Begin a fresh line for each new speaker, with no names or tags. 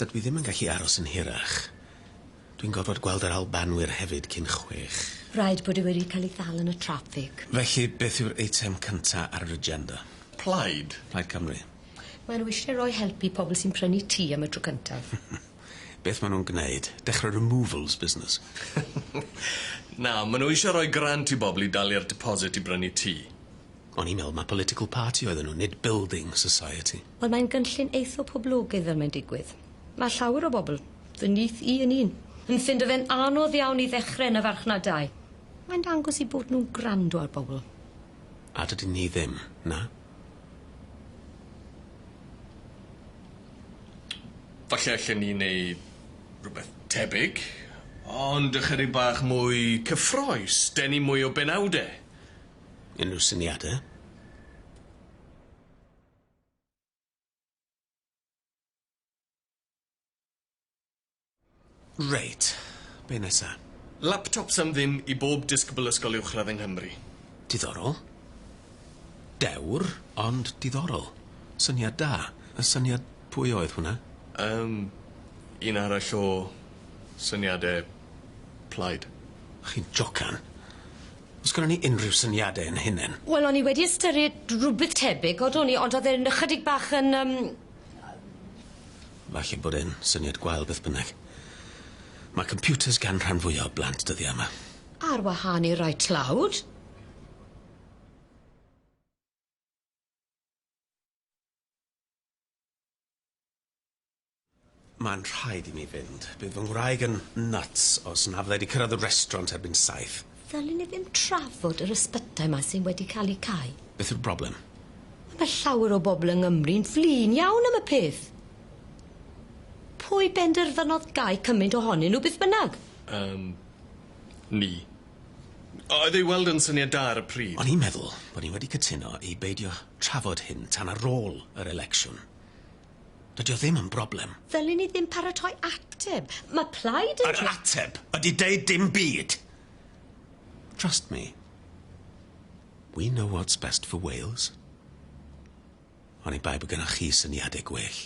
Dydw i ddim yn gallu aros yn hirach. Dwi'n gorfod gweld yr Albanwyr hefyd cyn 6.
Rhaid bod i wedi cael ei ddal yn y traffig.
Felly, beth yw'r eitem cynta ar yr agenda?
Plaid.
Plaid Cymru.
Maen nhw eisiau rhoi help i pobl sy'n prynu tŷ am y tro cyntaf.
Beth maen nhw'n gwneud? Dechrau removals business.
Na, maen nhw eisiau rhoi grant i bobl i dalu'r deposit i brynu tŷ.
O'n i'n meddwl mae political party oedden nhw, nid building society.
Wel, mae'n gynllun eitho poblogaidd fel mae'n digwydd. Mae llawer o bobl, fy nyth i yn un, yn ffindo fe'n anodd iawn i ddechrau yn y farchnadau. Mae'n dangos i bod nhw'n gwrando ar bobl.
A dydyn ni ddim, na?
Falle allan ni neud rhywbeth tebyg, ond ychydig bach mwy cyffroes, denu mwy o benawdau.
Unrhyw syniadau? Reit, be nesa?
Laptops am ddim i bob disgybl ysgol uwchradd yng Nghymru.
Diddorol. Dewr, ond diddorol. Syniad da. Y syniad pwy oedd hwnna?
Un arall o syniadau Plaid.
Chi'n jocan? Os gyda ni unrhyw syniadau yn hynny?
Wel, o'n i wedi ystyried rhywbeth tebyg, ond oedd e'n ychydig bach yn...
Falle bod e'n syniad gwael beth bynnag. Mae computers gan rhan fwyaf o blant dyddiau yma.
Ar wahân i'r rai tlawd.
Mae'n rhaid i mi fynd. Bydd fy ngwraig yn nuts os na fyddai wedi cyrraedd y restaurant erbyn 7.
Ddylen ni ddim trafod yr ysbytau yma sy'n wedi cael ei cau.
Beth yw'r broblem?
Mae llawer o bobl yng Nghymru'n flin iawn am y peth. Pwy benderfynodd gau cymaint ohonyn nhw beth bynnag?
Ni. Oedd ei weld yn syniad da ar y pryd.
O'n i'n meddwl bod ni wedi cytuno i beidio trafod hyn tan ar ôl yr election. Dydy o ddim yn broblem.
Ddylen ni ddim paratoi ateb. Mae Plaid yn...
Yr ateb ydy deud dim byd. Trust me. We know what's best for Wales. O'n i bai bod gennych chi syniadau gwell.